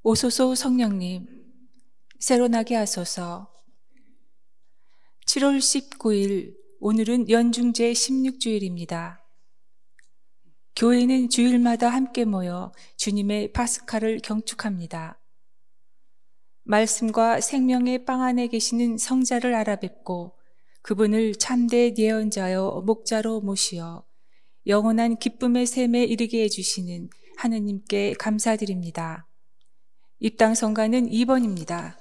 오소서 성령님, 새로 나게 하소서. 7월 19일, 오늘은 연중제 16주일입니다. 교회는 주일마다 함께 모여 주님의 파스카를 경축합니다. 말씀과 생명의 빵 안에 계시는 성자를 알아뵙고 그분을 참된 예언자여 목자로 모시어 영원한 기쁨의 샘에 이르게 해주시는 하느님께 감사드립니다. 입당 성가는 2번입니다.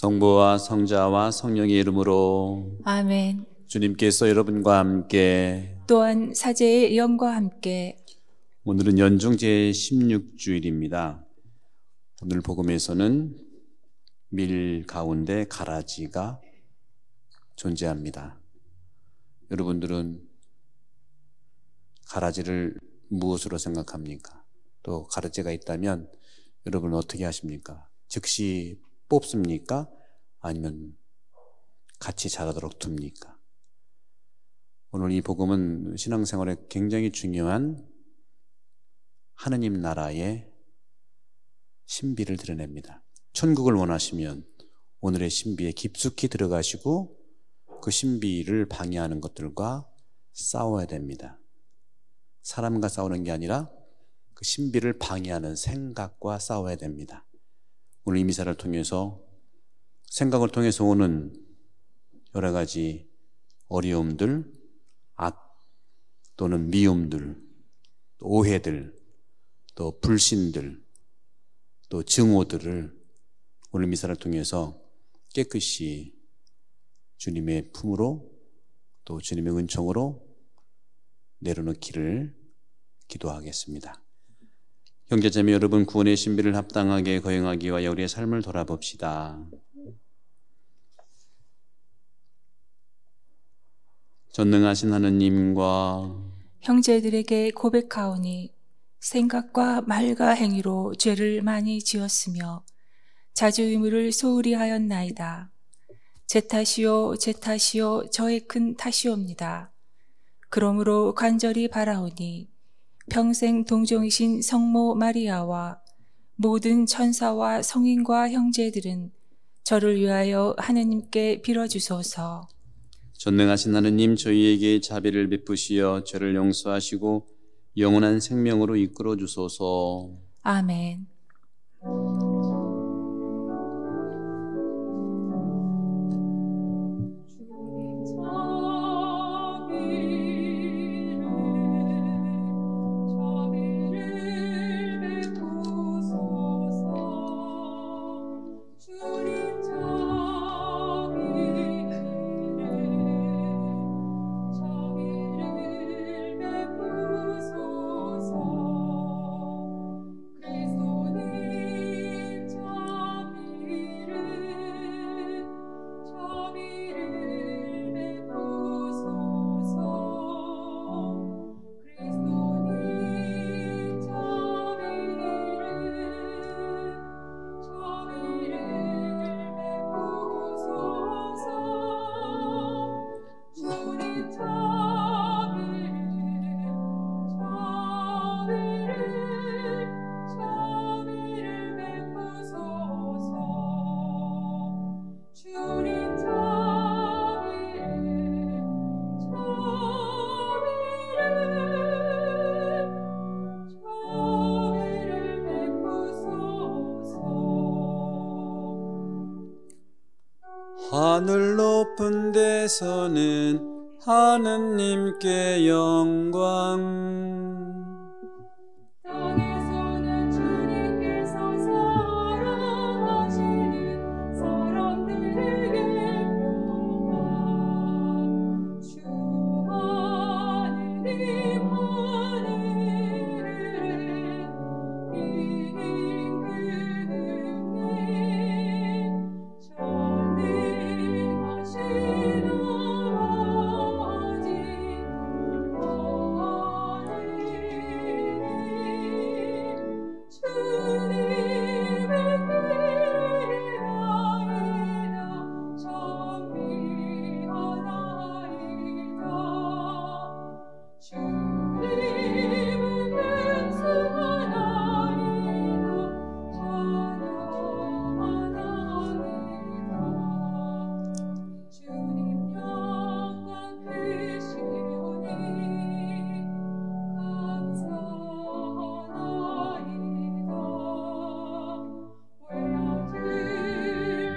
성부와 성자와 성령의 이름으로 아멘. 주님께서 여러분과 함께 또한 사제의 영과 함께 오늘은 연중제 16주일입니다. 오늘 복음에서는 밀 가운데 가라지가 존재합니다. 여러분들은 가라지를 무엇으로 생각합니까? 또 가라지가 있다면 여러분은 어떻게 하십니까? 즉시 뽑습니까? 아니면 같이 자라도록 둡니까? 오늘 이 복음은 신앙생활에 굉장히 중요한 하느님 나라의 신비를 드러냅니다. 천국을 원하시면 오늘의 신비에 깊숙이 들어가시고 그 신비를 방해하는 것들과 싸워야 됩니다. 사람과 싸우는 게 아니라 그 신비를 방해하는 생각과 싸워야 됩니다. 오늘 이 미사를 통해서 생각을 통해서 오는 여러 가지 어려움들, 악 또는 미움들, 또 오해들, 또 불신들, 또 증오들을 오늘 미사를 통해서 깨끗이 주님의 품으로 또 주님의 은총으로 내려놓기를 기도하겠습니다. 형제자매 여러분, 구원의 신비를 합당하게 거행하기 위하여 우리의 삶을 돌아봅시다. 전능하신 하느님과 형제들에게 고백하오니 생각과 말과 행위로 죄를 많이 지었으며 자주 의무를 소홀히 하였나이다. 제 탓이요 제 탓이요 저의 큰 탓이옵니다. 그러므로 간절히 바라오니 평생 동정이신 성모 마리아와 모든 천사와 성인과 형제들은 저를 위하여 하느님께 빌어주소서. 전능하신 하느님, 저희에게 자비를 베푸시어 죄를 용서하시고 영원한 생명으로 이끌어 주소서. 아멘. 하늘 높은 데서는 하느님께 영광. 땅에서는 주님께서 사랑하시는 사람들에게 평화. 주 하느님 하늘에 전능하신 주님 영광 크시오니 감사하나이다. 외아들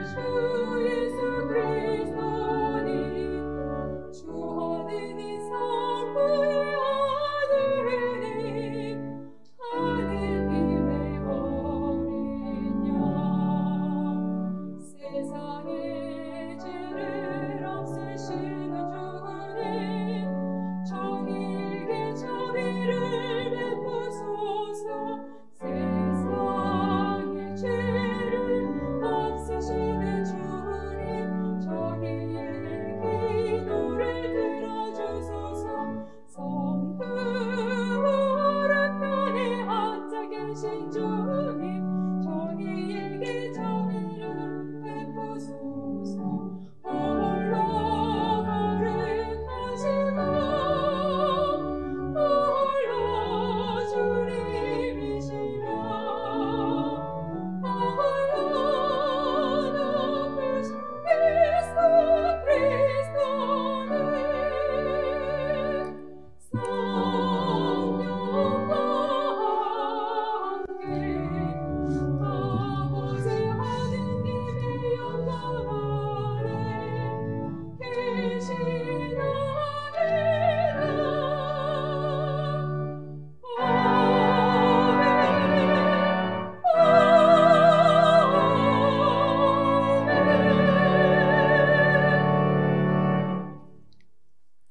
주 예수 그리스도니 주 하느님 성부의 아들이니 하느님의 어린 양 세상에 죄를 없애시는 주님 저희에게 자비를 베푸소서. 세상의 죄를 없애시는 주님 저희의 기도를 들어주소서. 성부 오른편에 앉아 계신 주님 저희에게 자비를 베푸소서. 홀로 거룩하시고 홀로 주님이시며 홀로 높으신 예수 그리스도는 성령과 함께 아버지 하느님의 영광 아래 계시나이다.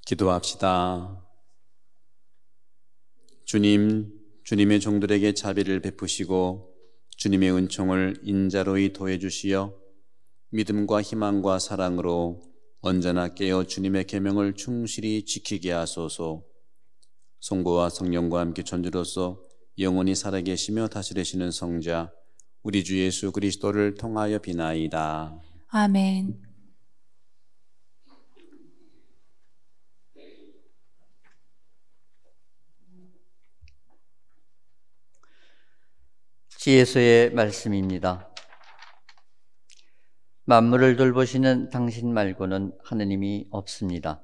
기도합시다. 주님, 주님의 종들에게 자비를 베푸시고 주님의 은총을 인자로이 더해 주시어 믿음과 희망과 사랑으로 언제나 깨어 주님의 계명을 충실히 지키게 하소서. 성부와 성령과 함께 전주로서 영원히 살아계시며 다스리시는 성자 우리 주 예수 그리스도를 통하여 비나이다. 아멘. 지혜서의 말씀입니다. 만물을 돌보시는 당신 말고는 하느님이 없습니다.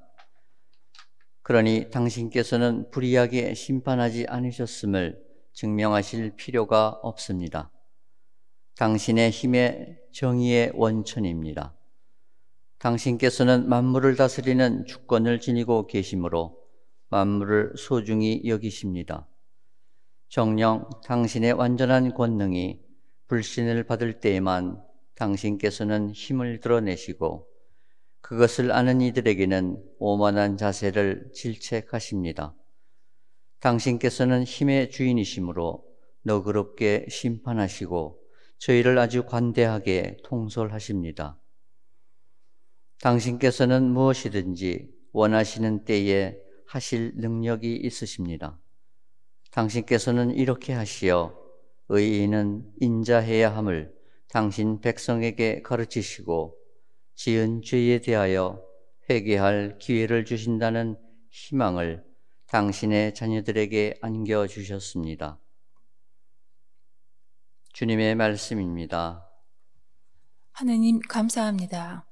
그러니 당신께서는 불의하게 심판하지 않으셨음을 증명하실 필요가 없습니다. 당신의 힘의 정의의 원천입니다. 당신께서는 만물을 다스리는 주권을 지니고 계시므로 만물을 소중히 여기십니다. 정녕 당신의 완전한 권능이 불신을 받을 때에만 당신께서는 힘을 드러내시고 그것을 아는 이들에게는 오만한 자세를 질책하십니다. 당신께서는 힘의 주인이시므로 너그럽게 심판하시고 저희를 아주 관대하게 통솔하십니다. 당신께서는 무엇이든지 원하시는 때에 하실 능력이 있으십니다. 당신께서는 이렇게 하시어 의인은 인자해야 함을 당신 백성에게 가르치시고 지은 죄에 대하여 회개할 기회를 주신다는 희망을 당신의 자녀들에게 안겨주셨습니다. 주님의 말씀입니다. 하느님 감사합니다.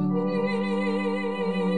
주님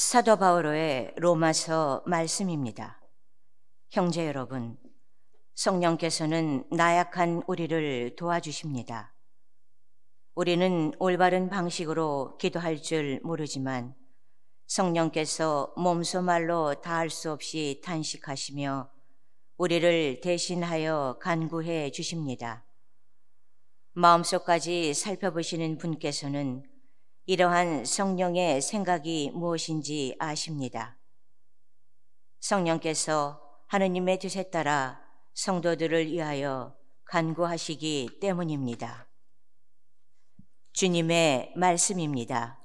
사도 바오로의 로마서 말씀입니다. 형제 여러분, 성령께서는 나약한 우리를 도와주십니다. 우리는 올바른 방식으로 기도할 줄 모르지만 성령께서 몸소 말로 다할 수 없이 탄식하시며 우리를 대신하여 간구해 주십니다. 마음속까지 살펴보시는 분께서는 이러한 성령의 생각이 무엇인지 아십니다. 성령께서 하느님의 뜻에 따라 성도들을 위하여 간구하시기 때문입니다. 주님의 말씀입니다.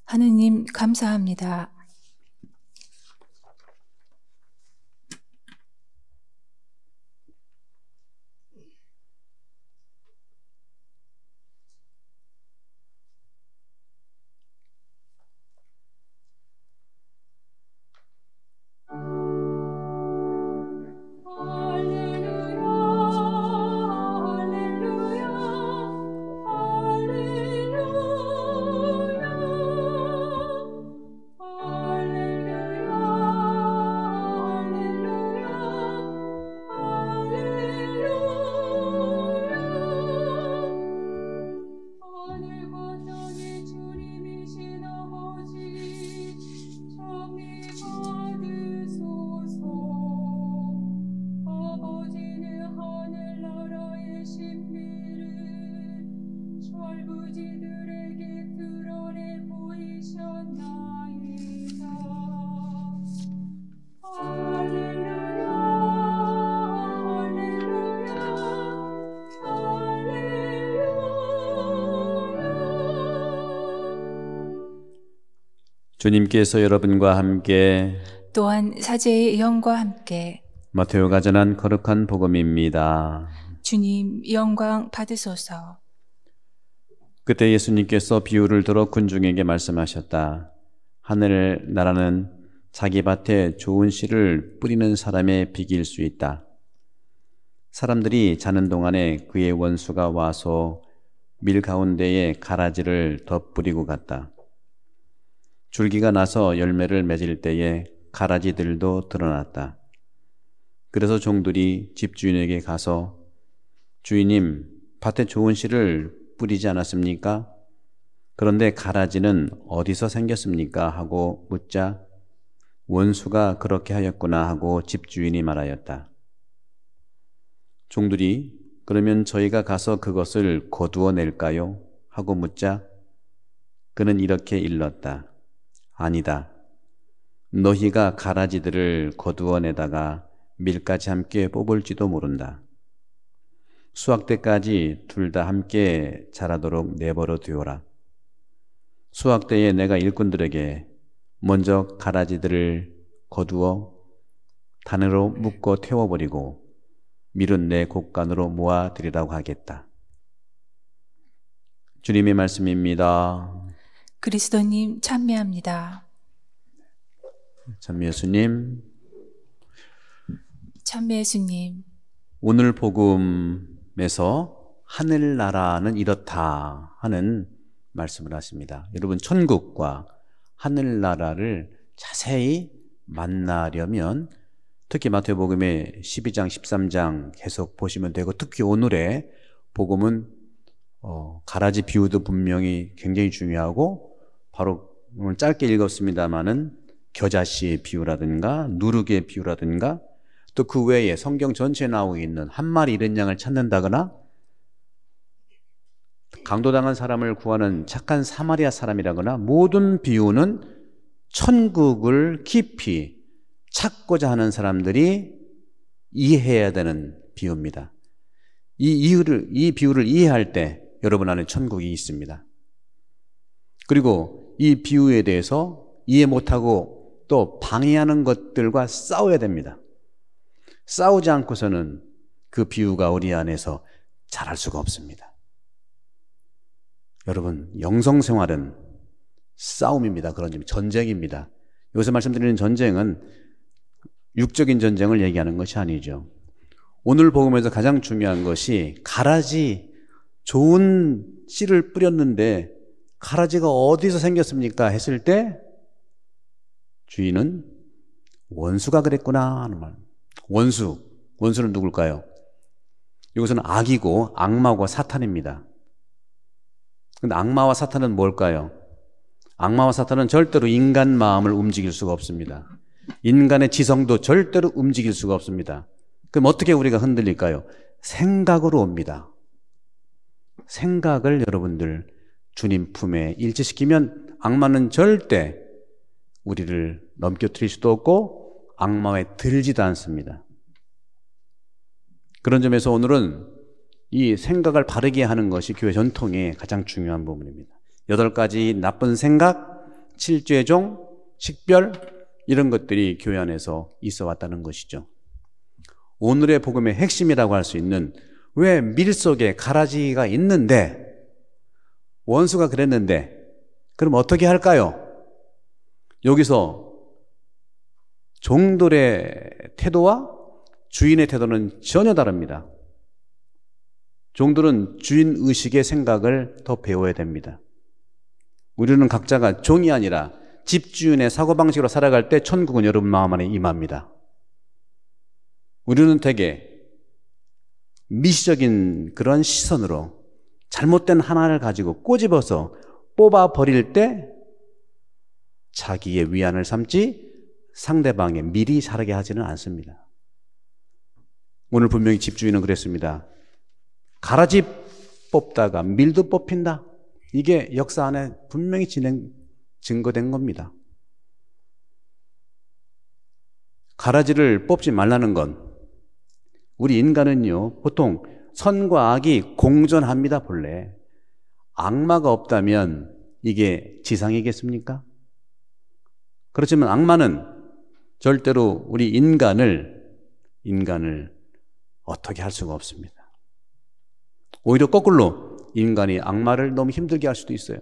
하느님 감사합니다. 주님께서 여러분과 함께 또한 사제의 영과 함께 마테오가 전한 거룩한 복음입니다. 주님 영광 받으소서. 그때 예수님께서 비유를 들어 군중에게 말씀하셨다. 하늘 나라는 자기 밭에 좋은 씨를 뿌리는 사람의 비기일 수 있다. 사람들이 자는 동안에 그의 원수가 와서 밀 가운데에 가라지를 덧뿌리고 갔다. 줄기가 나서 열매를 맺을 때에 가라지들도 드러났다. 그래서 종들이 집주인에게 가서 주인님, 밭에 좋은 씨를 뿌리지 않았습니까? 그런데 가라지는 어디서 생겼습니까? 하고 묻자 원수가 그렇게 하였구나 하고 집주인이 말하였다. 종들이 그러면 저희가 가서 그것을 거두어 낼까요? 하고 묻자 그는 이렇게 일렀다. 아니다. 너희가 가라지들을 거두어 내다가 밀까지 함께 뽑을지도 모른다. 수확 때까지 둘 다 함께 자라도록 내버려 두어라. 수확 때에 내가 일꾼들에게 먼저 가라지들을 거두어 단으로 묶어 태워버리고 밀은 내 곡간으로 모아드리라고 하겠다. 주님의 말씀입니다. 그리스도님 찬미합니다. 찬미 예수님. 찬미 예수님. 오늘 복음에서 하늘나라는 이렇다 하는 말씀을 하십니다. 여러분, 천국과 하늘나라를 자세히 만나려면 특히 마태복음의 12장, 13장 계속 보시면 되고, 특히 오늘의 복음은 가라지 비유도 분명히 굉장히 중요하고, 바로 오늘 짧게 읽었습니다마는 겨자씨의 비유라든가 누룩의 비유라든가 또 그 외에 성경 전체에 나오고 있는 한 마리 잃은 양을 찾는다거나 강도당한 사람을 구하는 착한 사마리아 사람이라거나 모든 비유는 천국을 깊이 찾고자 하는 사람들이 이해해야 되는 비유입니다. 이 비유를 이해할 때 여러분 안에 천국이 있습니다. 그리고 이 비유에 대해서 이해 못하고 또 방해하는 것들과 싸워야 됩니다. 싸우지 않고서는 그 비유가 우리 안에서 자랄 수가 없습니다. 여러분, 영성생활은 싸움입니다. 그런 점, 전쟁입니다. 여기서 말씀드리는 전쟁은 육적인 전쟁을 얘기하는 것이 아니죠. 오늘 복음에서 가장 중요한 것이 가라지, 좋은 씨를 뿌렸는데 가라지가 어디서 생겼습니까? 했을 때 주인은 원수가 그랬구나 하는 말. 원수는 누굴까요? 이것은 악이고 악마고 사탄입니다. 근데 악마와 사탄은 뭘까요? 악마와 사탄은 절대로 인간 마음을 움직일 수가 없습니다. 인간의 지성도 절대로 움직일 수가 없습니다. 그럼 어떻게 우리가 흔들릴까요? 생각으로 옵니다. 생각을 여러분들 주님 품에 일치시키면 악마는 절대 우리를 넘겨뜨릴 수도 없고 악마에 들지도 않습니다. 그런 점에서 오늘은 이 생각을 바르게 하는 것이 교회 전통의 가장 중요한 부분입니다. 8가지 나쁜 생각, 7죄종, 식별 이런 것들이 교회 안에서 있어 왔다는 것이죠. 오늘의 복음의 핵심이라고 할 수 있는 왜 밀 속에 가라지가 있는데 원수가 그랬는데 그럼 어떻게 할까요? 여기서 종들의 태도와 주인의 태도는 전혀 다릅니다. 종들은 주인 의식의 생각을 더 배워야 됩니다. 우리는 각자가 종이 아니라 집주인의 사고방식으로 살아갈 때 천국은 여러분 마음 안에 임합니다. 우리는 되게 미시적인 그런 시선으로 잘못된 하나를 가지고 꼬집어서 뽑아 버릴 때 자기의 위안을 삼지 상대방의 미리 자라게 하지는 않습니다. 오늘 분명히 집주인은 그랬습니다. 가라지 뽑다가 밀도 뽑힌다. 이게 역사 안에 분명히 증거된 겁니다. 가라지를 뽑지 말라는 건 우리 인간은요 보통 선과 악이 공존합니다. 본래 악마가 없다면 이게 지상이겠습니까? 그렇지만 악마는 절대로 우리 인간을 어떻게 할 수가 없습니다. 오히려 거꾸로 인간이 악마를 너무 힘들게 할 수도 있어요.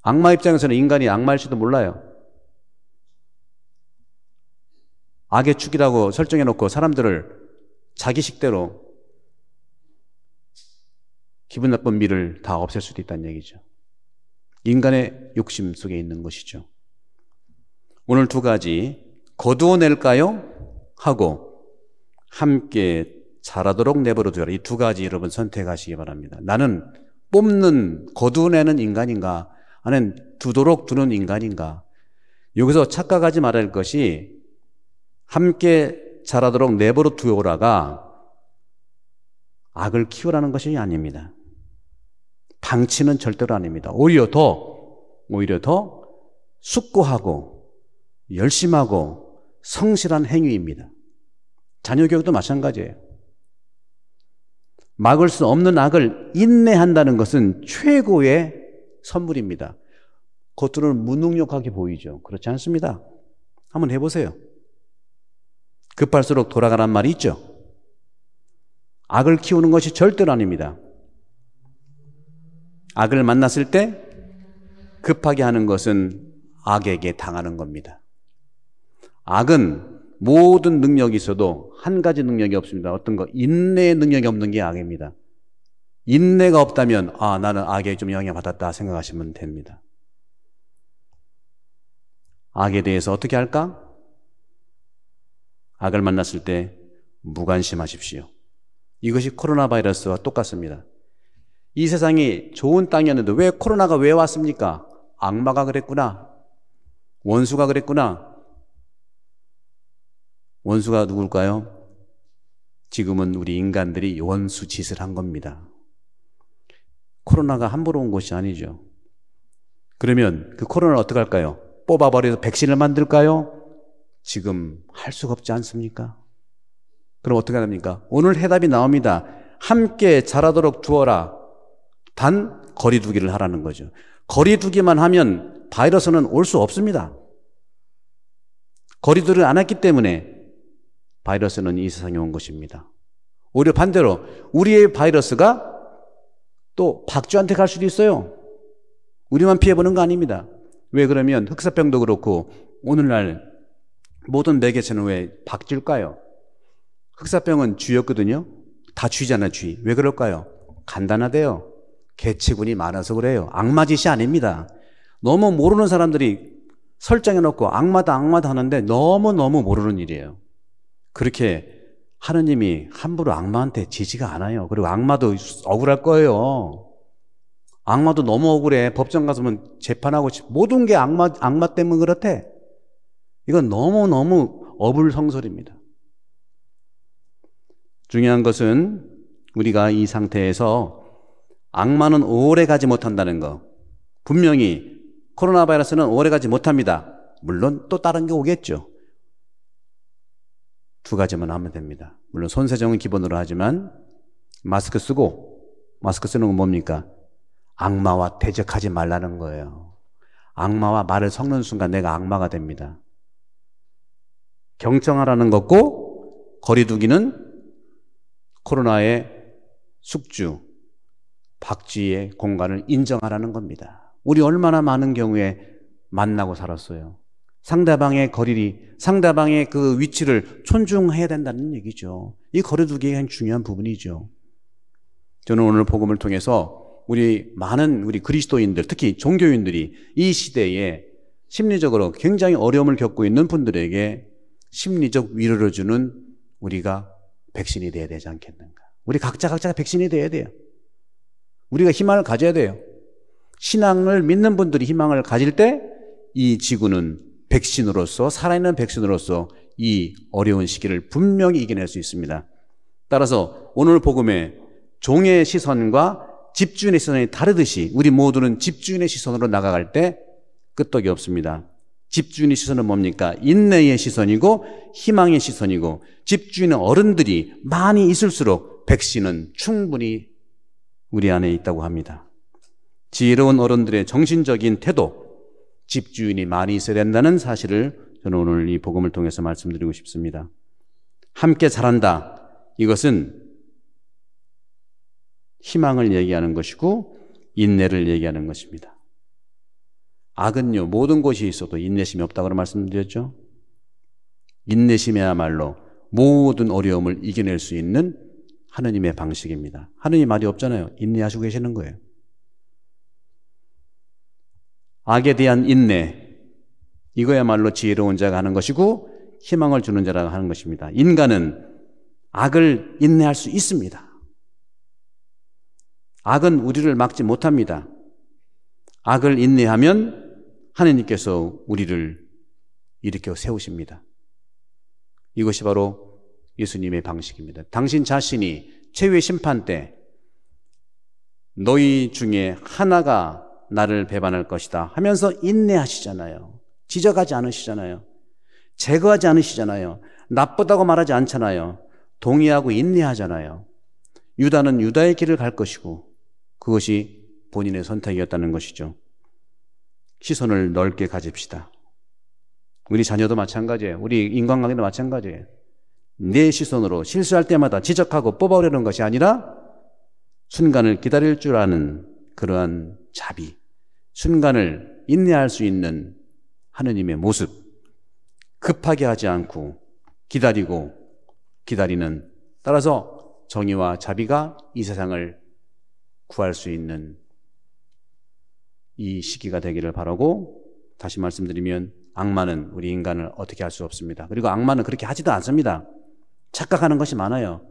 악마 입장에서는 인간이 악마일지도 몰라요. 악의 축이라고 설정해놓고 사람들을 자기 식대로 기분 나쁜 미를 다 없앨 수도 있다는 얘기죠. 인간의 욕심 속에 있는 것이죠. 오늘 2가지 거두어낼까요? 하고 함께 자라도록 내버려 두라. 이 2가지 여러분 선택하시기 바랍니다. 나는 뽑는 거두어내는 인간인가 아니면 두도록 두는 인간인가. 여기서 착각하지 말아야 할 것이 함께 자라도록 내버려 두어라가 악을 키우라는 것이 아닙니다. 방치는 절대로 아닙니다. 오히려 더 숙고하고 열심하고 성실한 행위입니다. 자녀 교육도 마찬가지예요. 막을 수 없는 악을 인내한다는 것은 최고의 선물입니다. 겉으로는 무능력하게 보이죠. 그렇지 않습니다. 한번 해보세요. 급할수록 돌아가란 말이 있죠. 악을 키우는 것이 절대로 아닙니다. 악을 만났을 때 급하게 하는 것은 악에게 당하는 겁니다. 악은 모든 능력이 있어도 한 가지 능력이 없습니다. 어떤 거? 인내의 능력이 없는 게 악입니다. 인내가 없다면 나는 악에 좀 영향받았다 생각하시면 됩니다. 악에 대해서 어떻게 할까? 악을 만났을 때 무관심하십시오. 이것이 코로나 바이러스와 똑같습니다. 이 세상이 좋은 땅이었는데 왜 코로나가 왜 왔습니까? 악마가 그랬구나. 원수가 그랬구나. 원수가 누굴까요? 지금은 우리 인간들이 원수 짓을 한 겁니다. 코로나가 함부로 온 것이 아니죠. 그러면 그 코로나를 어떻게 할까요? 뽑아버려서 백신을 만들까요? 지금 할 수가 없지 않습니까? 그럼 어떻게 합니까? 오늘 해답이 나옵니다. 함께 자라도록 두어라. 단 거리 두기를 하라는 거죠. 거리 두기만 하면 바이러스는 올 수 없습니다. 거리 두기를 안 했기 때문에 바이러스는 이 세상에 온 것입니다. 오히려 반대로 우리의 바이러스가 또 박쥐한테 갈 수도 있어요. 우리만 피해보는 거 아닙니다. 왜 그러면 흑사병도 그렇고 오늘날 모든 매개체는 왜 박쥐일까요? 흑사병은 쥐였거든요. 다 쥐잖아요, 쥐. 왜 그럴까요? 간단하대요. 개체군이 많아서 그래요. 악마 짓이 아닙니다. 너무 모르는 사람들이 설정해놓고 악마다 하는데 너무너무 모르는 일이에요. 그렇게 하느님이 함부로 악마한테 지지가 않아요. 그리고 악마도 억울할 거예요. 악마도 너무 억울해. 법정 가서면 재판하고 모든 게 악마 때문에 그렇대. 이건 너무너무 어불성설입니다. 중요한 것은 우리가 이 상태에서 악마는 오래 가지 못한다는 거. 분명히 코로나 바이러스는 오래 가지 못합니다. 물론 또 다른 게 오겠죠. 두 가지만 하면 됩니다. 물론 손 세정은 기본으로 하지만 마스크 쓰는 건 뭡니까? 악마와 대적하지 말라는 거예요. 악마와 말을 섞는 순간 내가 악마가 됩니다. 경청하라는 것고 거리두기는 코로나의 숙주, 박쥐의 공간을 인정하라는 겁니다. 우리 얼마나 많은 경우에 만나고 살았어요. 상대방의 그 위치를 존중해야 된다는 얘기죠. 이 거리두기가 굉장히 중요한 부분이죠. 저는 오늘 복음을 통해서 많은 우리 그리스도인들, 특히 종교인들이 이 시대에 심리적으로 굉장히 어려움을 겪고 있는 분들에게 심리적 위로를 주는 우리가 백신이 돼야 되지 않겠는가. 우리 각자가 백신이 돼야 돼요. 우리가 희망을 가져야 돼요. 신앙을 믿는 분들이 희망을 가질 때 이 지구는 백신으로서, 살아있는 백신으로서 이 어려운 시기를 분명히 이겨낼 수 있습니다. 따라서 오늘 복음에 종의 시선과 집주인의 시선이 다르듯이 우리 모두는 집주인의 시선으로 나아갈 때 끄떡이 없습니다. 집주인의 시선은 뭡니까? 인내의 시선이고 희망의 시선이고, 집주인의 어른들이 많이 있을수록 백신은 충분히 우리 안에 있다고 합니다. 지혜로운 어른들의 정신적인 태도, 집주인이 많이 있어야 된다는 사실을 저는 오늘 이 복음을 통해서 말씀드리고 싶습니다. 함께 잘한다. 이것은 희망을 얘기하는 것이고 인내를 얘기하는 것입니다. 악은요, 모든 곳이 있어도 인내심이 없다고 말씀드렸죠. 인내심이야말로 모든 어려움을 이겨낼 수 있는 하느님의 방식입니다. 하느님 말이 없잖아요. 인내하시고 계시는 거예요. 악에 대한 인내, 이거야말로 지혜로운 자가 하는 것이고 희망을 주는 자가 하는 것입니다. 인간은 악을 인내할 수 있습니다. 악은 우리를 막지 못합니다. 악을 인내하면 하느님께서 우리를 일으켜 세우십니다. 이것이 바로 예수님의 방식입니다. 당신 자신이 최후의 심판 때 너희 중에 하나가 나를 배반할 것이다 하면서 인내하시잖아요. 지적하지 않으시잖아요. 제거하지 않으시잖아요. 나쁘다고 말하지 않잖아요. 동의하고 인내하잖아요. 유다는 유다의 길을 갈 것이고 그것이 본인의 선택이었다는 것이죠. 시선을 넓게 가집시다. 우리 자녀도 마찬가지예요. 우리 인간관계도 마찬가지예요. 내 시선으로 실수할 때마다 지적하고 뽑아오려는 것이 아니라 순간을 기다릴 줄 아는 그러한 자비, 순간을 인내할 수 있는 하느님의 모습, 급하게 하지 않고 기다리는, 따라서 정의와 자비가 이 세상을 구할 수 있는 이 시기가 되기를 바라고, 다시 말씀드리면 악마는 우리 인간을 어떻게 할 수 없습니다. 그리고 악마는 그렇게 하지도 않습니다. 착각하는 것이 많아요.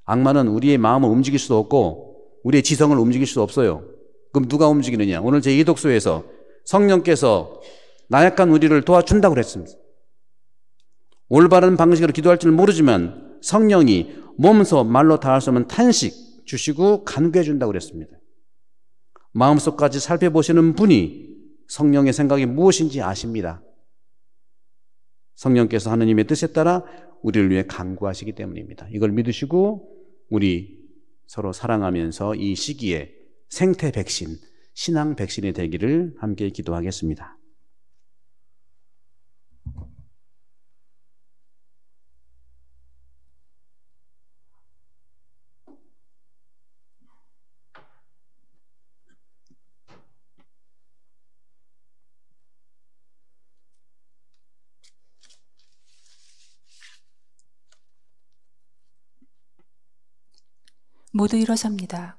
악마는 우리의 마음을 움직일 수도 없고 우리의 지성을 움직일 수도 없어요. 그럼 누가 움직이느냐? 오늘 제 이독소에서 성령께서 나약한 우리를 도와준다고 그랬습니다. 올바른 방식으로 기도할 줄 모르지만 성령이 몸소 말로 다 할 수 없는 탄식 주시고 간구해 준다고 그랬습니다. 마음속까지 살펴보시는 분이 성령의 생각이 무엇인지 아십니다. 성령께서 하느님의 뜻에 따라 우리를 위해 간구하시기 때문입니다. 이걸 믿으시고 우리 서로 사랑하면서 이 시기에 생태 백신, 신앙 백신이 되기를 함께 기도하겠습니다. 모두 일어섭니다.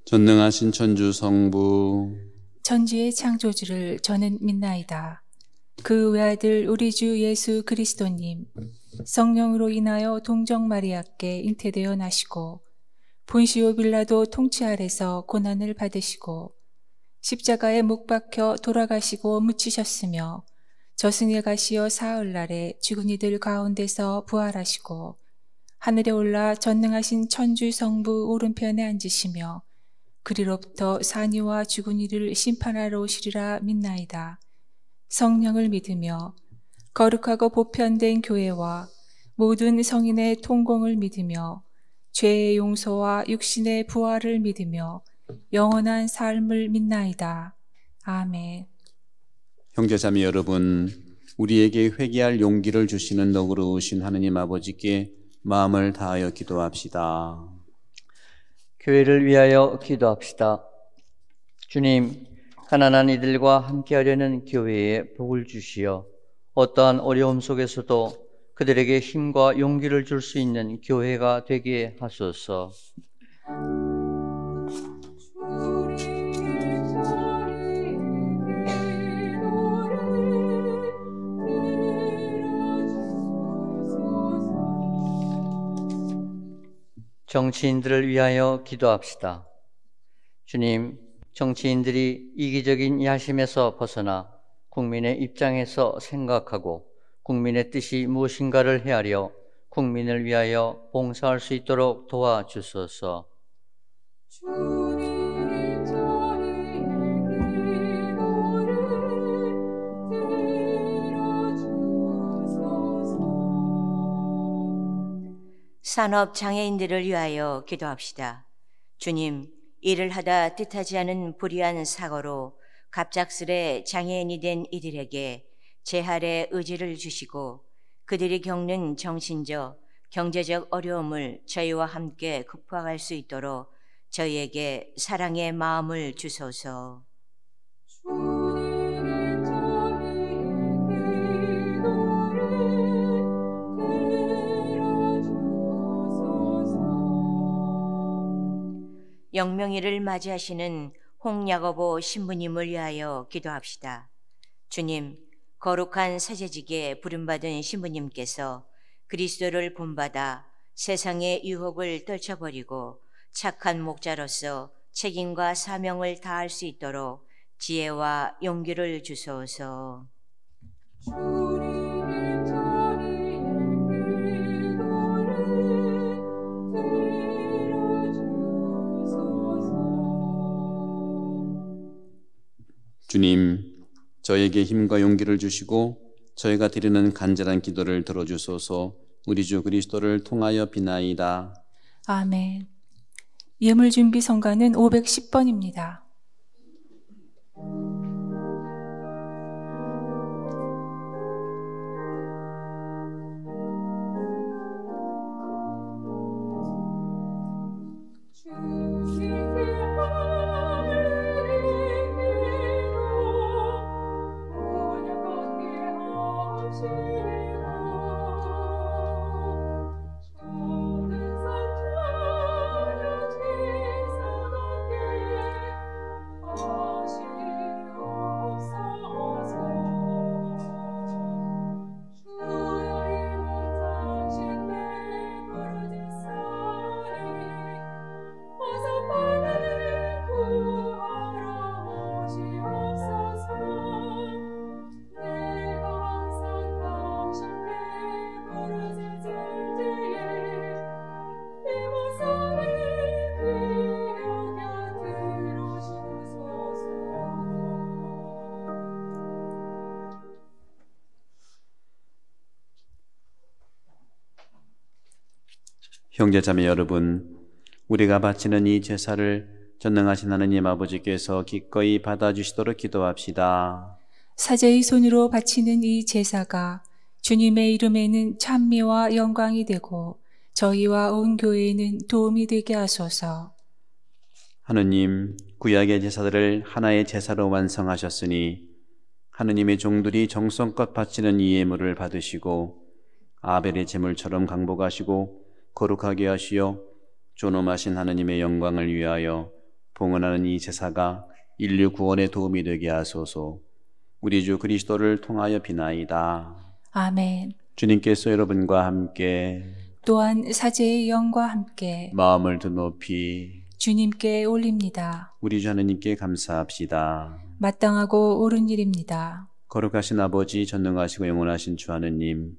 전능하신 천주 성부, 천지의 창조주를 저는 믿나이다. 그 외아들 우리 주 예수 그리스도님, 성령으로 인하여 동정 마리아께 잉태되어 나시고 본시오 빌라도 통치 아래서 고난을 받으시고 십자가에 못 박혀 돌아가시고 묻히셨으며 저승에 가시어 사흘날에 죽은 이들 가운데서 부활하시고 하늘에 올라 전능하신 천주 성부 오른편에 앉으시며 그리로부터 산이와 죽은 이를 심판하러 오시리라 믿나이다. 성령을 믿으며 거룩하고 보편된 교회와 모든 성인의 통공을 믿으며 죄의 용서와 육신의 부활을 믿으며 영원한 삶을 믿나이다. 아멘. 형제자매 여러분, 우리에게 회개할 용기를 주시는 너그러우신 하느님 아버지께 마음을 다하여 기도합시다. 교회를 위하여 기도합시다. 주님, 가난한 이들과 함께하려는 교회에 복을 주시어 어떠한 어려움 속에서도 그들에게 힘과 용기를 줄 수 있는 교회가 되게 하소서. 정치인들을 위하여 기도합시다. 주님, 정치인들이 이기적인 야심에서 벗어나 국민의 입장에서 생각하고 국민의 뜻이 무엇인가를 헤아려 국민을 위하여 봉사할 수 있도록 도와주소서. 주님 저희의 기도를 들어주소서. 산업 장애인들을 위하여 기도합시다. 주님, 일을 하다 뜻하지 않은 불의한 사고로 갑작스레 장애인이 된 이들에게 재활의 의지를 주시고 그들이 겪는 정신적, 경제적 어려움을 저희와 함께 극복할 수 있도록 저희에게 사랑의 마음을 주소서. 주님 저희의 기도를 들어주소서. 영명일을 맞이하시는 홍야고보 신부님을 위하여 기도합시다. 주님, 거룩한 사제직에 부름받은 신부님께서 그리스도를 본받아 세상의 유혹을 떨쳐버리고 착한 목자로서 책임과 사명을 다할 수 있도록 지혜와 용기를 주소서. 주님 저희의 기도를 들어주소서. 주님, 저에게 힘과 용기를 주시고 저희가 드리는 간절한 기도를 들어주소서. 우리 주 그리스도를 통하여 비나이다. 아멘. 예물준비 성가는 510번입니다. 형제자매 여러분, 우리가 바치는 이 제사를 전능하신 하느님 아버지께서 기꺼이 받아주시도록 기도합시다. 사제의 손으로 바치는 이 제사가 주님의 이름에는 찬미와 영광이 되고 저희와 온 교회에는 도움이 되게 하소서. 하느님, 구약의 제사들을 하나의 제사로 완성하셨으니 하느님의 종들이 정성껏 바치는 이 예물을 받으시고 아벨의 제물처럼 강복하시고 거룩하게 하시어 존엄하신 하느님의 영광을 위하여 봉헌하는 이 제사가 인류 구원에 도움이 되게 하소서. 우리 주 그리스도를 통하여 비나이다. 아멘. 주님께서 여러분과 함께 또한 사제의 영과 함께 마음을 드높이 주님께 올립니다. 우리 주 하나님께 감사합시다. 마땅하고 옳은 일입니다. 거룩하신 아버지, 전능하시고 영원하신 주 하느님,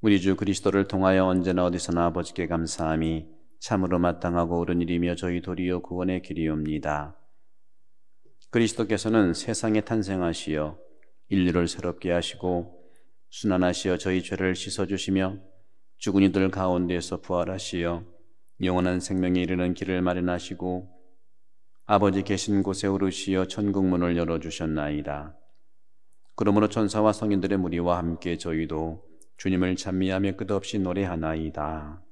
우리 주 그리스도를 통하여 언제나 어디서나 아버지께 감사함이 참으로 마땅하고 옳은 일이며 저희 도리어 구원의 길이옵니다. 그리스도께서는 세상에 탄생하시어 인류를 새롭게 하시고 순환하시어 저희 죄를 씻어주시며 죽은 이들 가운데에서 부활하시어 영원한 생명에 이르는 길을 마련하시고 아버지 계신 곳에 오르시어 천국문을 열어주셨나이다. 그러므로 천사와 성인들의 무리와 함께 저희도 주님을 찬미하며 끝없이 노래하나이다.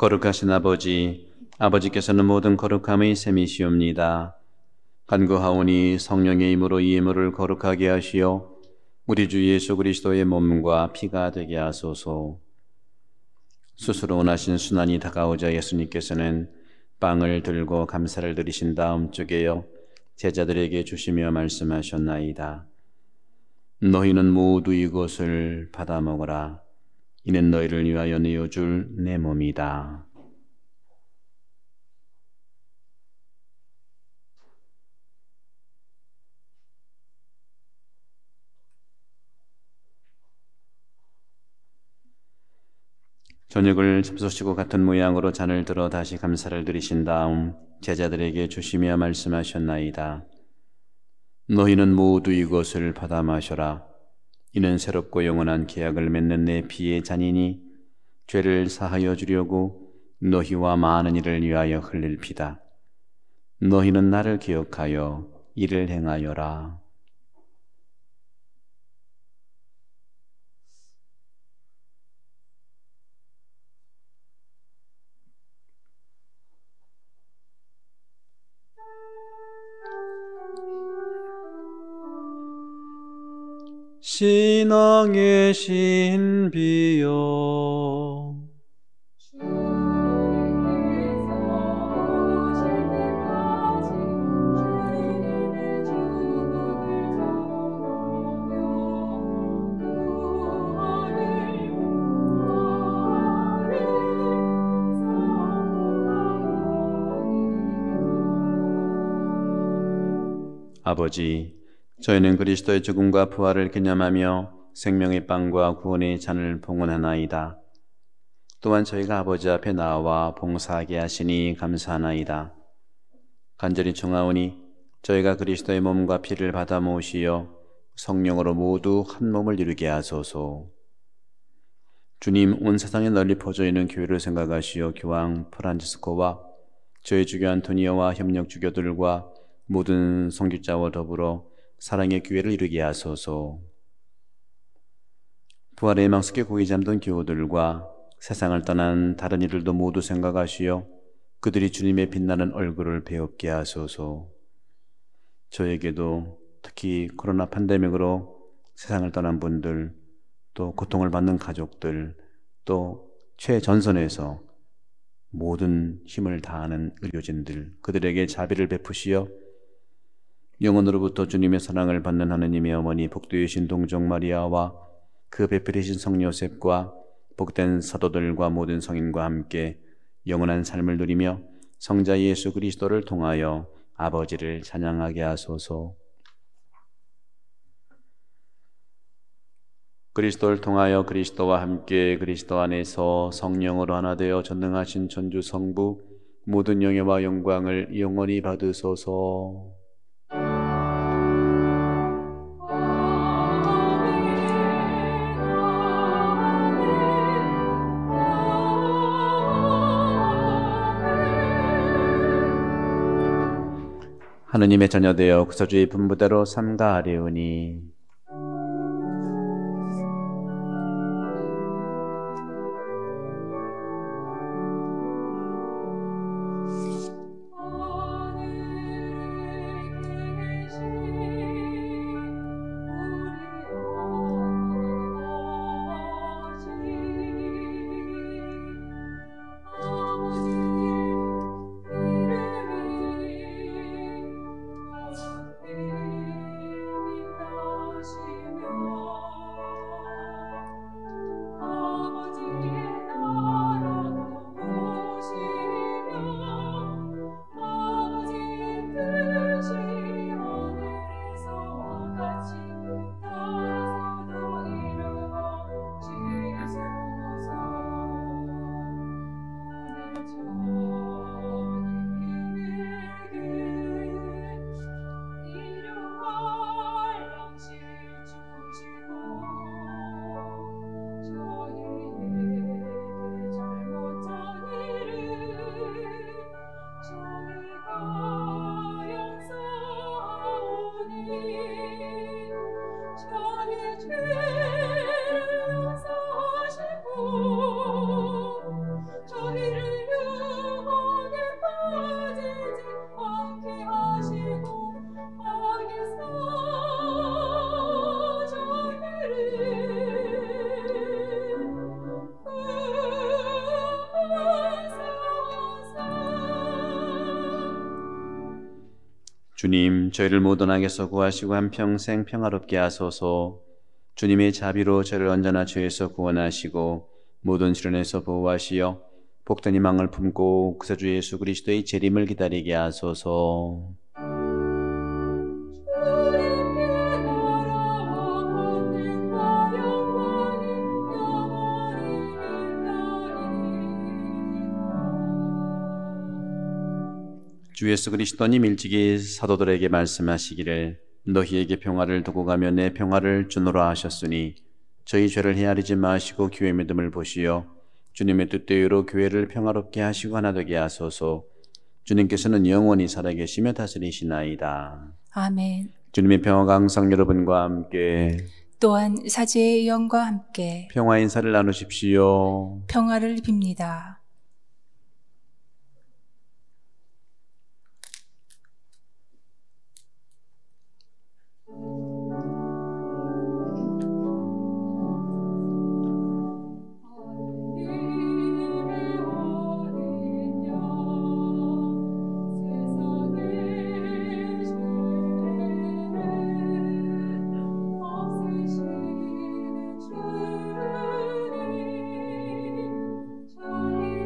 거룩하신 아버지, 아버지께서는 모든 거룩함의 셈이시옵니다. 간구하오니 성령의 힘으로 이 예물을 거룩하게 하시어 우리 주 예수 그리스도의 몸과 피가 되게 하소서. 스스로 원하신 순환이 다가오자 예수님께서는 빵을 들고 감사를 드리신 다음 쪼개어 제자들에게 주시며 말씀하셨나이다. 너희는 모두 이것을 받아 먹어라. 이는 너희를 위하여 내어줄 내 몸이다. 저녁을 잡수시고 같은 모양으로 잔을 들어 다시 감사를 드리신 다음 제자들에게 주시며 말씀하셨나이다. 너희는 모두 이것을 받아 마셔라. 이는 새롭고 영원한 계약을 맺는 내 피의 잔이니 죄를 사하여 주려고 너희와 많은 이를 위하여 흘릴 피다. 너희는 나를 기억하여 이를 행하여라. 신앙의 신비여 아버지, 저희는 그리스도의 죽음과 부활을 기념하며 생명의 빵과 구원의 잔을 봉헌하나이다. 또한 저희가 아버지 앞에 나와 봉사하게 하시니 감사하나이다. 간절히 청하오니 저희가 그리스도의 몸과 피를 받아 모으시어 성령으로 모두 한 몸을 이루게 하소서. 주님, 온 세상에 널리 퍼져 있는 교회를 생각하시어 교황 프란치스코와 저희 주교 안토니오와 협력 주교들과 모든 선교자와 더불어 사랑의 교회를 이루게 하소서. 부활의 망석에 고이 잠든 교우들과 세상을 떠난 다른 이들도 모두 생각하시어 그들이 주님의 빛나는 얼굴을 배웁게 하소서. 저에게도 특히 코로나 팬데믹으로 세상을 떠난 분들, 또 고통을 받는 가족들, 또 최전선에서 모든 힘을 다하는 의료진들, 그들에게 자비를 베푸시어 영원으로부터 주님의 사랑을 받는 하느님의 어머니 복되신 동정 마리아와 그 배필이신 성요셉과 복된 사도들과 모든 성인과 함께 영원한 삶을 누리며 성자 예수 그리스도를 통하여 아버지를 찬양하게 하소서. 그리스도를 통하여 그리스도와 함께 그리스도 안에서 성령으로 하나 되어 전능하신 천주 성부 모든 영예와 영광을 영원히 받으소서. 하느님의 자녀되어 구서주의 분부대로 삼가하려니 주님, 저희를 모든 악에서 구하시고 한평생 평화롭게 하소서. 주님의 자비로 저를 언제나 죄에서 구원하시고 모든 시련에서 보호하시어 복된 희망을 품고 구세주 예수 그리스도의 재림을 기다리게 하소서. 주 예수 그리스도님 일찍이 사도들에게 말씀하시기를 너희에게 평화를 두고 가며 내 평화를 주노라 하셨으니 저희 죄를 헤아리지 마시고 교회 믿음을 보시어 주님의 뜻대로 교회를 평화롭게 하시고 하나 되게 하소서. 주님께서는 영원히 살아계시며 다스리시나이다. 아멘. 주님의 평화가 항상 여러분과 함께 또한 사제의 영과 함께 평화 인사를 나누십시오. 평화를 빕니다. 주님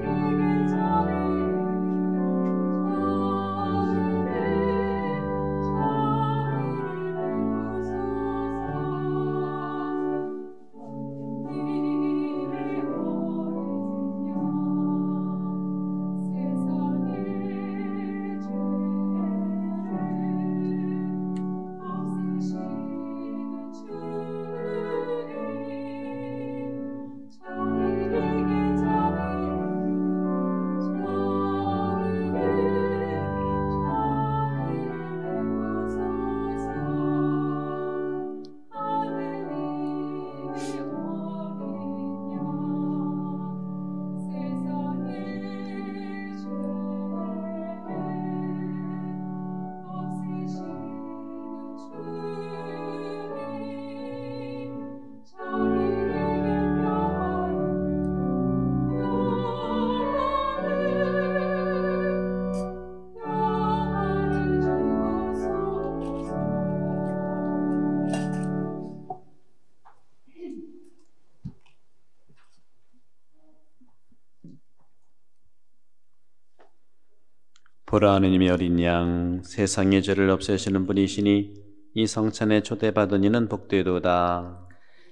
보라 하느님의 어린 양 세상의 죄를 없애시는 분이시니 이 성찬에 초대받은 이는 복되도다.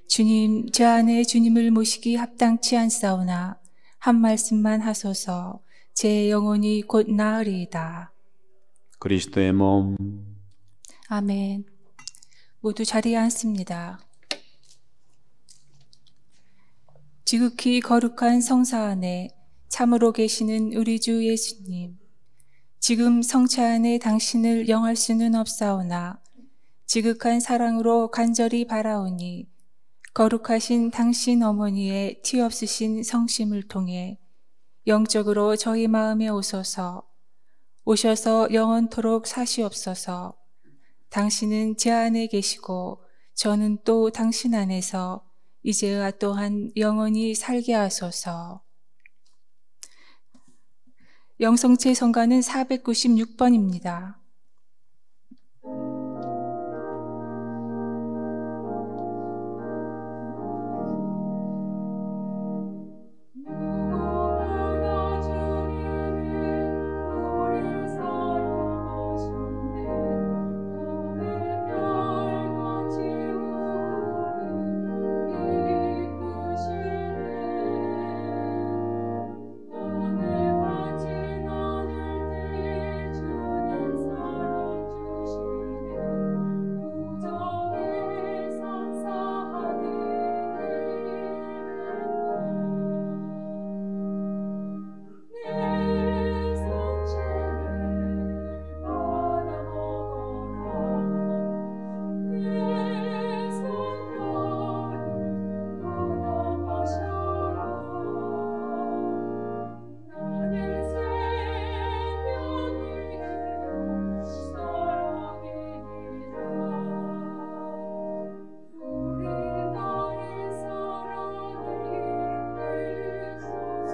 주님, 저 안에 주님을 모시기 합당치 않사오나 한 말씀만 하소서. 제 영혼이 곧 나으리이다. 그리스도의 몸. 아멘. 모두 자리에 앉습니다. 지극히 거룩한 성사 안에 참으로 계시는 우리 주 예수님, 지금 성차 안에 당신을 영할 수는 없사오나 지극한 사랑으로 간절히 바라오니 거룩하신 당신 어머니의 티 없으신 성심을 통해 영적으로 저희 마음에 오셔서 영원토록 사시옵소서. 당신은 제 안에 계시고 저는 또 당신 안에서 이제와 또한 영원히 살게 하소서. 영성체 성가는 496번입니다. 누구보다 주님이 우릴 사랑하셨네. 오늘 별같이 우리를 이끄시네. 오늘 같이 나눌 때 주는 사랑 주시네. 우정에 선사하니 내 성체를 받아 먹어라. 내 성령을 받아 마셔라. 나는 생명이에요 사랑입니다. 우리 나의 사랑을 힘내소서.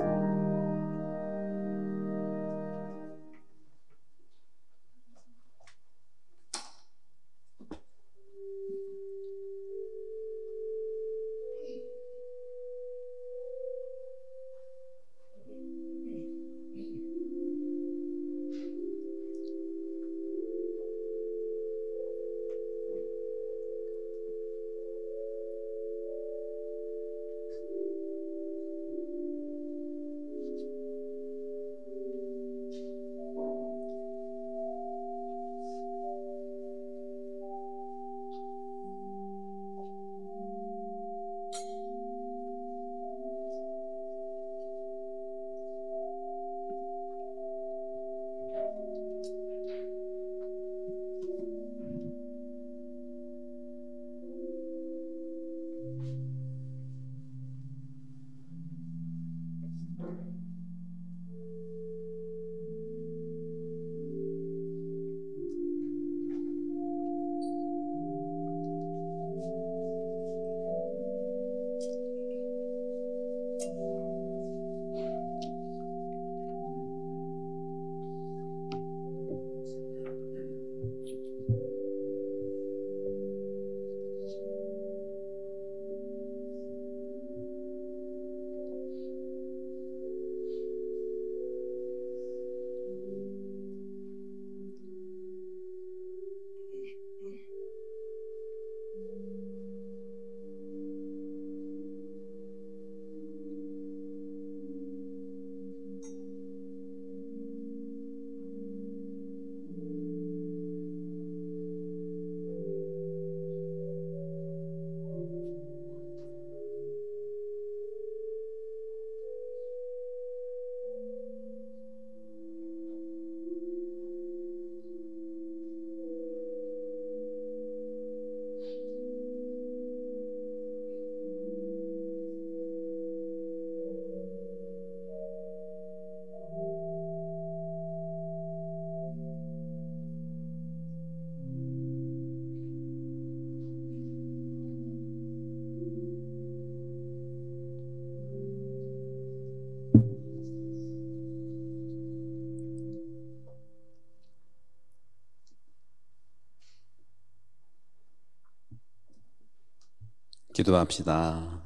기도합시다.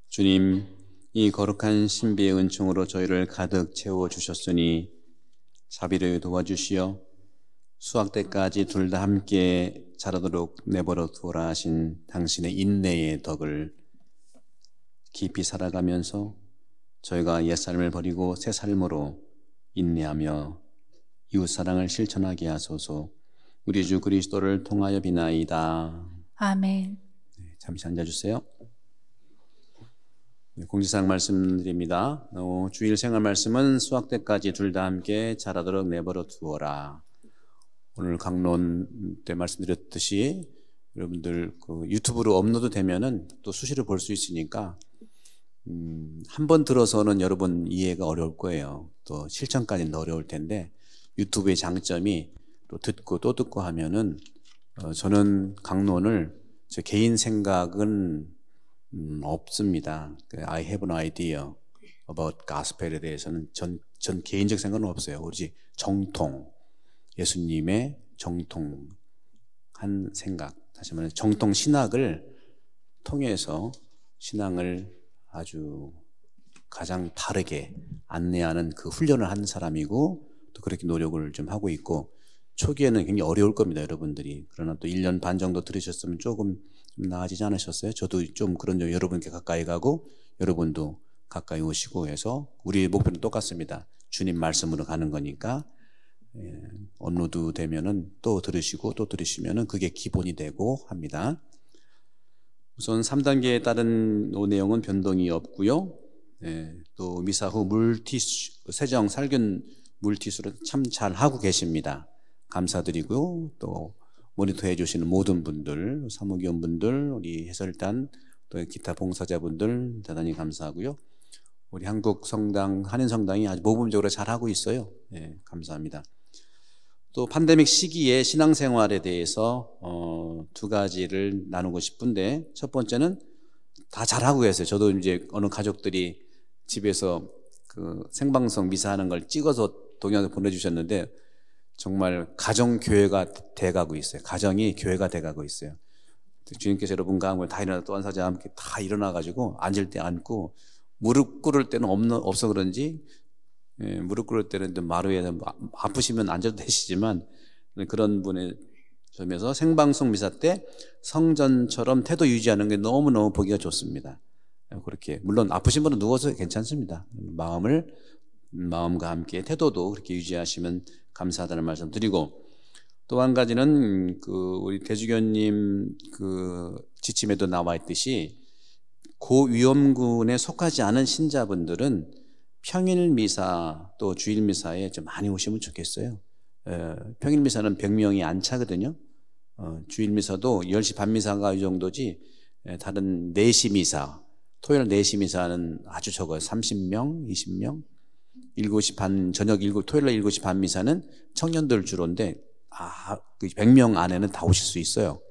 주님, 이 거룩한 신비의 은총으로 저희를 가득 채워주셨으니 자비를 도와주시어 수학 때까지 둘 다 함께 자라도록 내버려 두어라 하신 당신의 인내의 덕을 깊이 살아가면서 저희가 옛삶을 버리고 새 삶으로 인내하며 이웃사랑을 실천하게 하소서. 우리 주 그리스도를 통하여 비나이다. 아멘. 잠시 앉아주세요. 공지사항 말씀드립니다. 주일 생활 말씀은 수학 때까지 둘 다 함께 자라도록 내버려 두어라. 오늘 강론 때 말씀드렸듯이 여러분들 그 유튜브로 업로드 되면은 또 수시로 볼 수 있으니까 한 번 들어서는 여러분 이해가 어려울 거예요. 또 실천까지는 어려울 텐데 유튜브의 장점이 또 듣고 또 듣고 하면은 저는 강론을 제 개인 생각은 없습니다. I have an idea about gospel에 대해서는 전 개인적 생각은 없어요. 오로지 정통, 예수님의 정통한 생각, 다시 말해 정통 신학을 통해서 신앙을 아주 가장 바르게 안내하는 그 훈련을 한 사람이고 또 그렇게 노력을 좀 하고 있고 초기에는 굉장히 어려울 겁니다, 여러분들이. 그러나 또 1년 반 정도 들으셨으면 조금 좀 나아지지 않으셨어요? 저도 좀 그런 점 여러분께 가까이 가고 여러분도 가까이 오시고 해서 우리의 목표는 똑같습니다. 주님 말씀으로 가는 거니까 업로드 되면은 또 들으시고 또 들으시면은 그게 기본이 되고 합니다. 우선 3단계에 따른 내용은 변동이 없고요. 또 미사 후 물티슈, 세정 살균 물티슈를 참 잘 하고 계십니다. 감사드리고요. 또 모니터해 주시는 모든 분들, 사무위원분들, 우리 해설단, 또 기타 봉사자분들 대단히 감사하고요. 우리 한국 성당, 한인 성당이 아주 모범적으로 잘하고 있어요. 감사합니다. 또 팬데믹 시기에 신앙생활에 대해서 두 가지를 나누고 싶은데 첫 번째는 다 잘하고 계세요. 저도 이제 어느 가족들이 집에서 그 생방송 미사하는 걸 찍어서 동영상 보내주셨는데 정말 가정교회가 돼가고 있어요. 가정이 교회가 돼가고 있어요. 주님께서 여러분과 함께 다 일어나 또 한사자 함께 다 일어나가지고 앉을 때 앉고 무릎 꿇을 때는 없어 그런지 무릎 꿇을 때는 마루에 아프시면 앉아도 되시지만 그런 분의 점에서 생방송 미사 때 성전처럼 태도 유지하는 게 너무너무 보기가 좋습니다. 그렇게 물론 아프신 분은 누워서 괜찮습니다. 마음과 함께 태도도 그렇게 유지하시면 감사하다는 말씀 드리고 또 한 가지는 그 우리 대주교님 그 지침에도 나와 있듯이 고위험군에 속하지 않은 신자분들은 평일 미사 또 주일 미사에 좀 많이 오시면 좋겠어요. 평일 미사는 100명이 안 차거든요. 주일 미사도 10시 반 미사가 이 정도지 다른 4시 미사, 토요일 4시 미사는 아주 적어요. 30명, 20명. 7시 반, 토요일 7시 반 미사는 청년들 주로인데 100명 안에는 다 오실 수 있어요.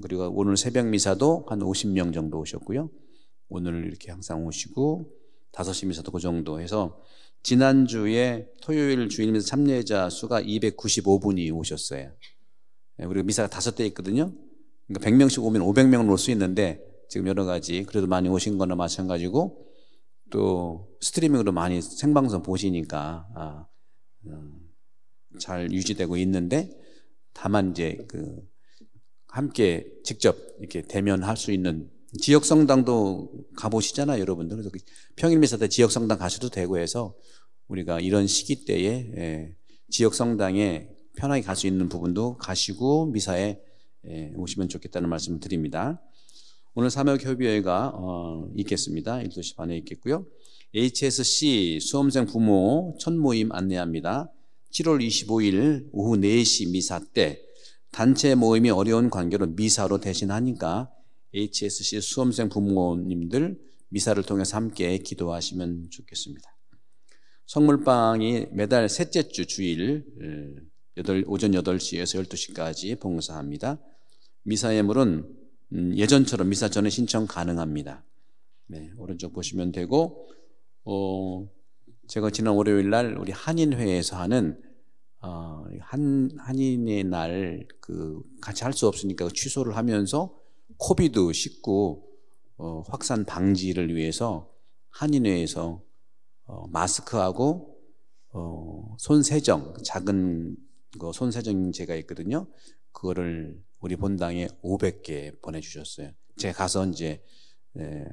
그리고 오늘 새벽 미사도 한 50명 정도 오셨고요. 오늘 이렇게 항상 오시고 5시 미사도 그 정도 해서 지난주에 토요일 주일 미사 참여자 수가 295분이 오셨어요. 그리고 미사가 5대 있거든요. 그러니까 100명씩 오면 500명은 올 수 있는데 지금 여러 가지 그래도 많이 오신 거나 마찬가지고 또 스트리밍으로 많이 생방송 보시니까 잘 유지되고 있는데 다만 이제 그 함께 직접 이렇게 대면할 수 있는 지역 성당도 가보시잖아요, 여러분들. 그래서 평일 미사 때 지역 성당 가셔도 되고 해서 우리가 이런 시기 때에 지역 성당에 편하게 갈 수 있는 부분도 가시고 미사에 오시면 좋겠다는 말씀을 드립니다. 오늘 사역협의회가 있겠습니다. 12시 반에 있겠고요. HSC 수험생 부모 첫 모임 안내합니다. 7월 25일 오후 4시 미사 때 단체 모임이 어려운 관계로 미사로 대신하니까 HSC 수험생 부모님들 미사를 통해서 함께 기도하시면 좋겠습니다. 성물방이 매달 셋째 주 주일 오전 8시에서 12시까지 봉사합니다. 미사 예물은 예전처럼 미사 전에 신청 가능합니다. 네, 오른쪽 보시면 되고 제가 지난 월요일 날 우리 한인회에서 하는 한인의 날 같이 할 수 없으니까 취소를 하면서 코비드19 확산 방지를 위해서 한인회에서 마스크하고 손세정, 작은 거 손세정제가 있거든요. 그거를 우리 본당에 500개 보내주셨어요. 제가 가서 이제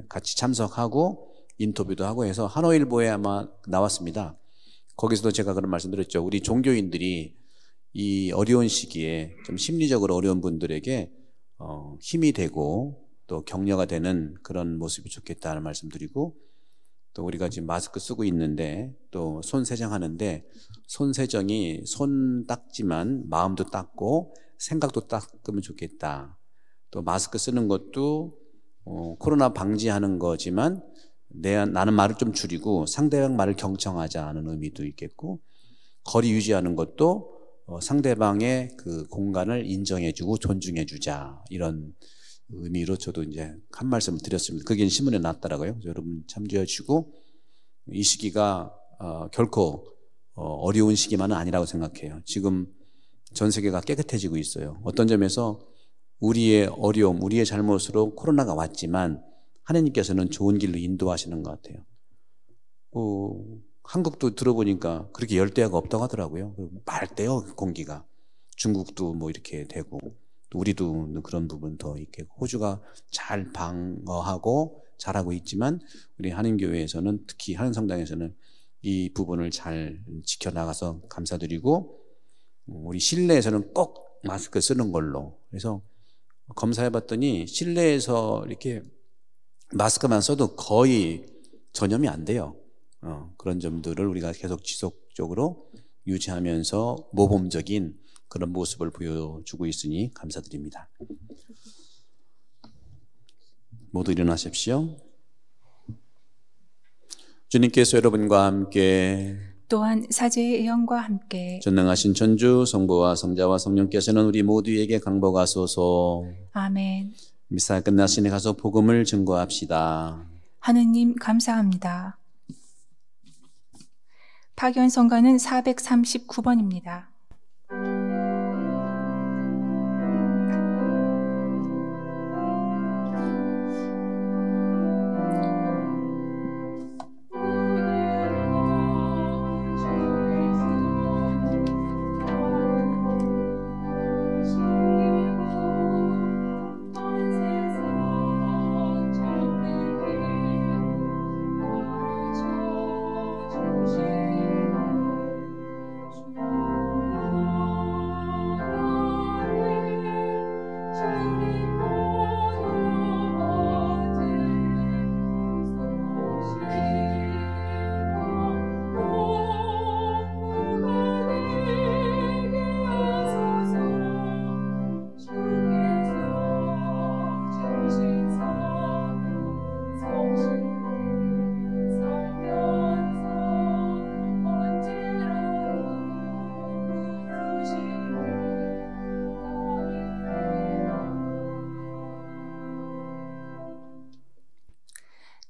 같이 참석하고 인터뷰도 하고 해서 한화일보에 아마 나왔습니다. 거기서도 제가 그런 말씀드렸죠. 우리 종교인들이 이 어려운 시기에 좀 심리적으로 어려운 분들에게 힘이 되고 또 격려가 되는 그런 모습이 좋겠다는 말씀드리고, 또 우리가 지금 마스크 쓰고 있는데 또 손세정하는데 손세정이 손 닦지만 마음도 닦고 생각도 닦으면 좋겠다. 또 마스크 쓰는 것도 코로나 방지하는 거지만 나는 말을 좀 줄이고 상대방 말을 경청하자는 의미도 있겠고, 거리 유지하는 것도 상대방의 그 공간을 인정해주고 존중해주자, 이런 의미로 저도 이제 한 말씀을 드렸습니다. 그게 신문에 났더라고요. 여러분 참조해 주시고, 이 시기가 결코 어려운 시기만은 아니라고 생각해요. 지금 전 세계가 깨끗해지고 있어요. 어떤 점에서 우리의 어려움, 우리의 잘못으로 코로나가 왔지만 하나님께서는 좋은 길로 인도하시는 것 같아요. 한국도 들어보니까 그렇게 열대야가 없다고 하더라고요. 맑대요, 공기가. 중국도 뭐 이렇게 되고, 또 우리도 그런 부분 더 있겠고, 호주가 잘 방어하고 잘하고 있지만 우리 한인교회에서는, 특히 한인성당에서는 이 부분을 잘 지켜나가서 감사드리고, 우리 실내에서는 꼭 마스크 쓰는 걸로. 그래서 검사해봤더니 실내에서 이렇게 마스크만 써도 거의 전염이 안 돼요. 그런 점들을 우리가 계속 지속적으로 유지하면서 모범적인 그런 모습을 보여주고 있으니 감사드립니다. 모두 일어나십시오. 주님께서 여러분과 함께, 또한 사제의 영과 함께 전능하신 천주 성부와 성자와 성령께서는 우리 모두에게 강복하소서. 아멘. 미사 끝나시니 가서 복음을 증거합시다. 하느님 감사합니다. 파견성가는 439번입니다.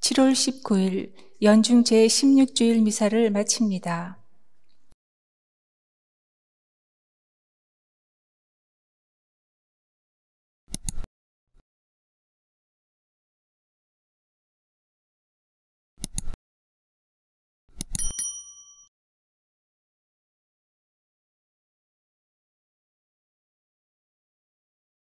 (7월 19일) 연중 제16주일 미사를 마칩니다.